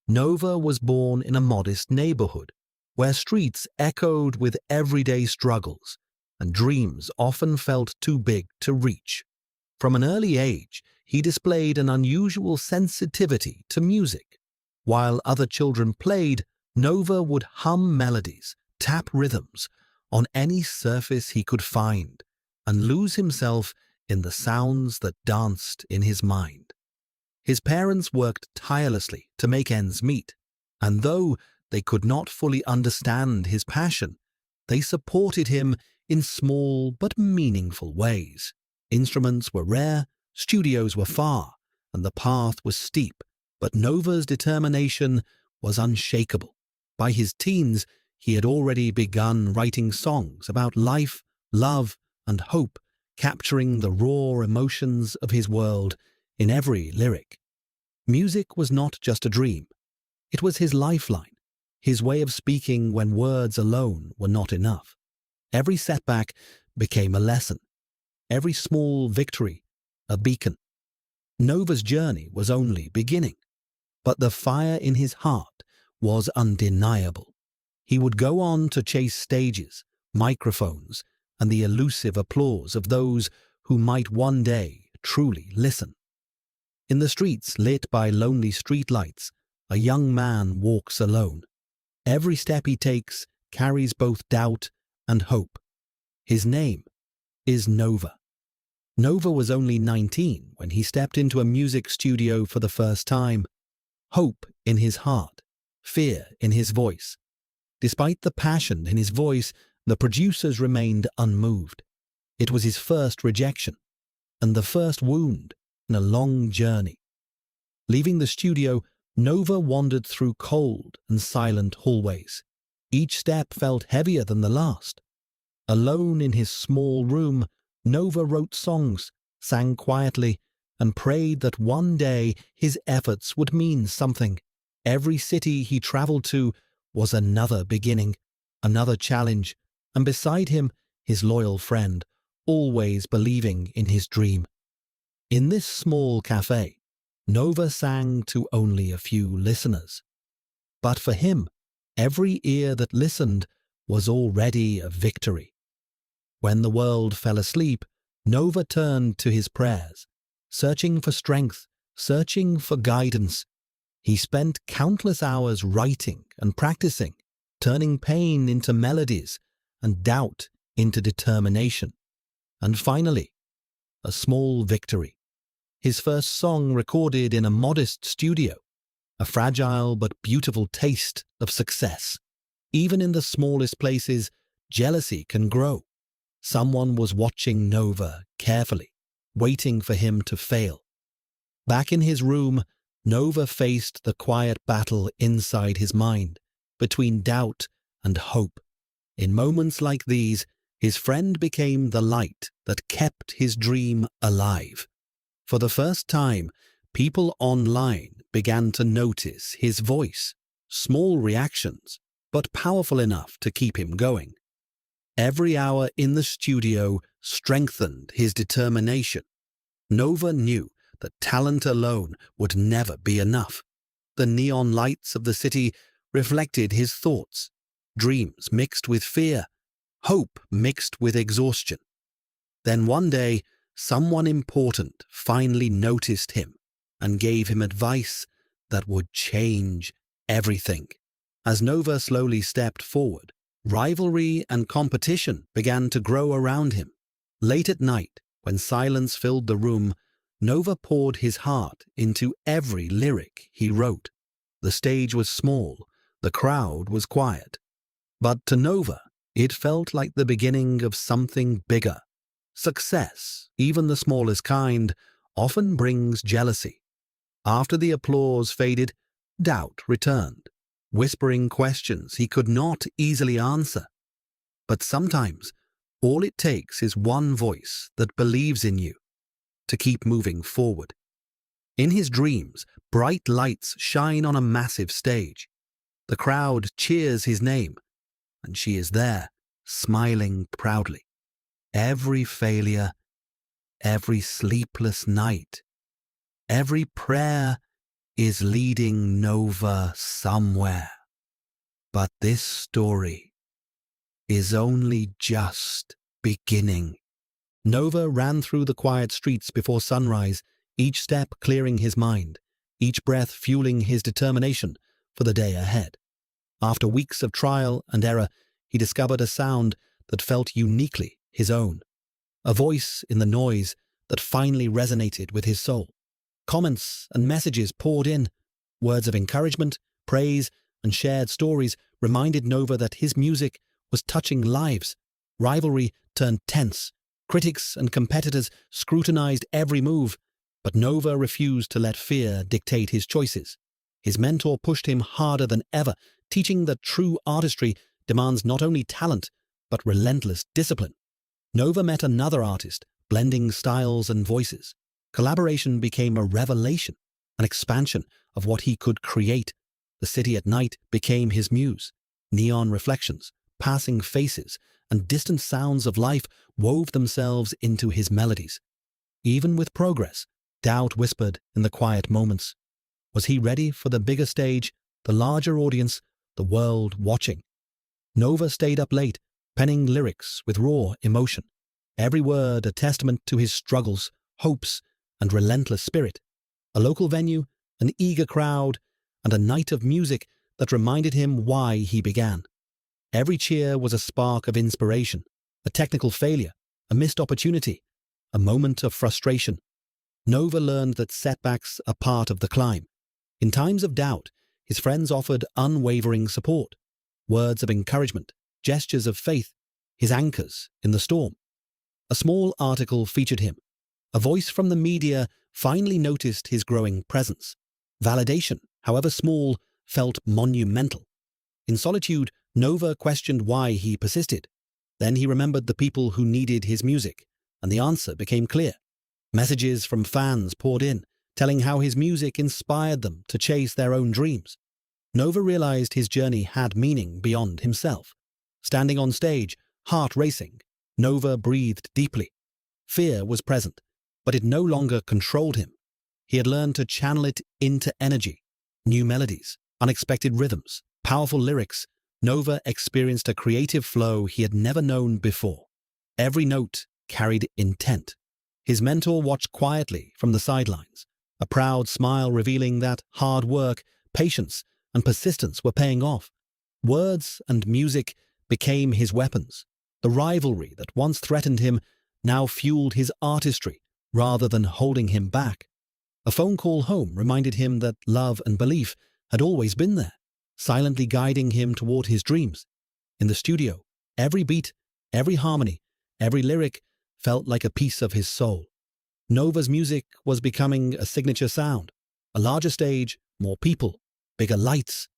Nova was born in a modest neighborhood, where streets echoed with everyday struggles, and dreams often felt too big to reach. From an early age, he displayed an unusual sensitivity to music. While other children played, Nova would hum melodies, tap rhythms, on any surface he could find, and lose himself in the sounds that danced in his mind. His parents worked tirelessly to make ends meet, and though they could not fully understand his passion, they supported him in small but meaningful ways. Instruments were rare, studios were far, and the path was steep, but Nova's determination was unshakable. By his teens, he had already begun writing songs about life, love, and hope, capturing the raw emotions of his world in every lyric. Music was not just a dream. It was his lifeline, his way of speaking when words alone were not enough. Every setback became a lesson, every small victory a beacon. Nova's journey was only beginning, but the fire in his heart was undeniable. He would go on to chase stages, microphones, and the elusive applause of those who might one day truly listen. In the streets lit by lonely streetlights, a young man walks alone. Every step he takes carries both doubt and hope. His name is Nova. Nova was only 19 when he stepped into a music studio for the first time. Hope in his heart, fear in his voice. Despite the passion in his voice, the producers remained unmoved. It was his first rejection, and the first wound in a long journey. Leaving the studio, Nova wandered through cold and silent hallways. Each step felt heavier than the last. Alone in his small room, Nova wrote songs, sang quietly, and prayed that one day his efforts would mean something. Every city he traveled to was another beginning, another challenge, and beside him, his loyal friend, always believing in his dream. In this small cafe, Nova sang to only a few listeners. But for him, every ear that listened was already a victory. When the world fell asleep, Nova turned to his prayers, searching for strength, searching for guidance. He spent countless hours writing and practicing, turning pain into melodies and doubt into determination. And finally, a small victory. His first song recorded in a modest studio, a fragile but beautiful taste of success. Even in the smallest places, jealousy can grow. Someone was watching Nova carefully, waiting for him to fail. Back in his room, Nova faced the quiet battle inside his mind, between doubt and hope. In moments like these, his friend became the light that kept his dream alive. For the first time, people online began to notice his voice, small reactions, but powerful enough to keep him going. Every hour in the studio strengthened his determination. Nova knew that talent alone would never be enough. The neon lights of the city reflected his thoughts, dreams mixed with fear, hope mixed with exhaustion. Then one day, someone important finally noticed him and gave him advice that would change everything. As Nova slowly stepped forward, rivalry and competition began to grow around him. Late at night, when silence filled the room, Nova poured his heart into every lyric he wrote. The stage was small, the crowd was quiet. But to Nova, it felt like the beginning of something bigger. Success, even the smallest kind, often brings jealousy. After the applause faded, doubt returned, whispering questions he could not easily answer. But sometimes, all it takes is one voice that believes in you to keep moving forward. In his dreams, bright lights shine on a massive stage. The crowd cheers his name, and she is there, smiling proudly. Every failure, every sleepless night, every prayer is leading Nova somewhere. But this story is only just beginning. Nova ran through the quiet streets before sunrise, each step clearing his mind, each breath fueling his determination for the day ahead. After weeks of trial and error, he discovered a sound that felt uniquely his own, a voice in the noise that finally resonated with his soul. Comments and messages poured in, words of encouragement, praise, and shared stories reminded Nova that his music was touching lives. Rivalry turned tense. Critics and competitors scrutinized every move, but Nova refused to let fear dictate his choices. His mentor pushed him harder than ever, teaching that true artistry demands not only talent, but relentless discipline. Nova met another artist, blending styles and voices. Collaboration became a revelation, an expansion of what he could create. The city at night became his muse. Neon reflections, passing faces, and distant sounds of life wove themselves into his melodies. Even with progress, doubt whispered in the quiet moments. Was he ready for the bigger stage, the larger audience, the world watching? Nova stayed up late, penning lyrics with raw emotion, every word a testament to his struggles, hopes, and relentless spirit. A local venue, an eager crowd, and a night of music that reminded him why he began. Every cheer was a spark of inspiration, a technical failure, a missed opportunity, a moment of frustration. Nova learned that setbacks are part of the climb. In times of doubt, his friends offered unwavering support, words of encouragement, gestures of faith, his anchors in the storm. A small article featured him. A voice from the media finally noticed his growing presence. Validation, however small, felt monumental. In solitude, Nova questioned why he persisted. Then he remembered the people who needed his music, and the answer became clear. Messages from fans poured in, telling how his music inspired them to chase their own dreams. Nova realized his journey had meaning beyond himself. Standing on stage, heart racing, Nova breathed deeply. Fear was present, but it no longer controlled him. He had learned to channel it into energy, new melodies, unexpected rhythms, powerful lyrics. Nova experienced a creative flow he had never known before. Every note carried intent. His mentor watched quietly from the sidelines, a proud smile revealing that hard work, patience, and persistence were paying off. Words and music became his weapons. The rivalry that once threatened him now fueled his artistry rather than holding him back. A phone call home reminded him that love and belief had always been there, silently guiding him toward his dreams. In the studio, every beat, every harmony, every lyric felt like a piece of his soul. Nova's music was becoming a signature sound, a larger stage, more people, bigger lights.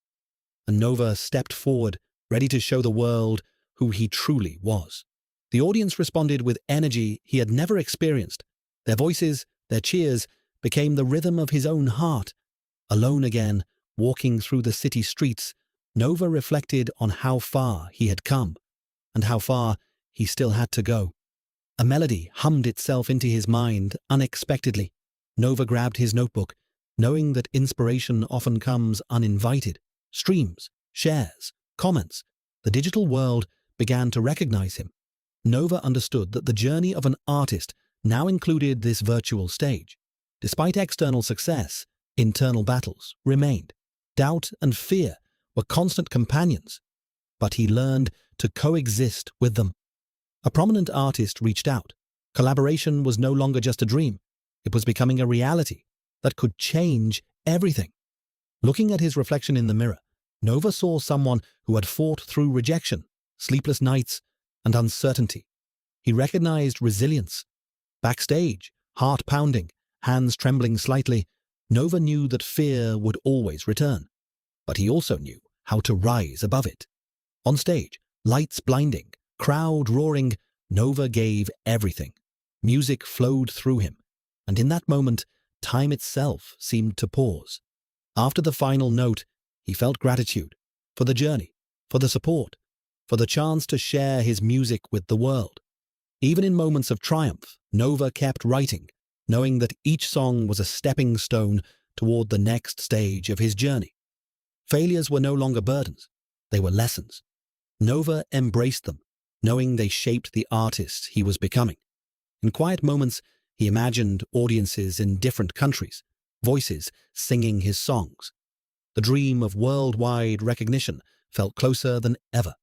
And Nova stepped forward, ready to show the world who he truly was. The audience responded with energy he had never experienced. Their voices, their cheers, became the rhythm of his own heart. Alone again, walking through the city streets, Nova reflected on how far he had come, and how far he still had to go. A melody hummed itself into his mind unexpectedly. Nova grabbed his notebook, knowing that inspiration often comes uninvited. Streams, shares, comments. The digital world began to recognize him. Nova understood that the journey of an artist now included this virtual stage. Despite external success, internal battles remained. Doubt and fear were constant companions, but he learned to coexist with them. A prominent artist reached out. Collaboration was no longer just a dream. It was becoming a reality that could change everything. Looking at his reflection in the mirror, Nova saw someone who had fought through rejection, sleepless nights, and uncertainty. He recognized resilience. Backstage, heart pounding, hands trembling slightly, Nova knew that fear would always return. But he also knew how to rise above it. On stage, lights blinding, crowd roaring, Nova gave everything. Music flowed through him, and in that moment, time itself seemed to pause. After the final note, he felt gratitude for the journey, for the support, for the chance to share his music with the world. Even in moments of triumph, Nova kept writing, knowing that each song was a stepping stone toward the next stage of his journey. Failures were no longer burdens. They were lessons. Nova embraced them, knowing they shaped the artist he was becoming. In quiet moments, he imagined audiences in different countries, voices singing his songs. The dream of worldwide recognition felt closer than ever.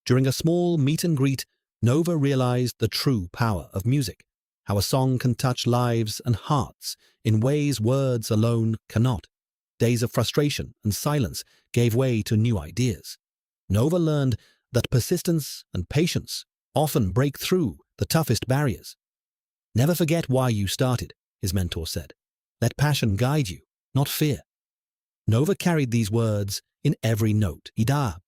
During a small meet and greet, Nova realized the true power of music, how a song can touch lives and hearts in ways words alone cannot. Days of frustration and silence gave way to new ideas. Nova learned that persistence and patience often break through the toughest barriers. "Never forget why you started," his mentor said. "Let passion guide you, not fear." Nova carried these words in every note. "Ida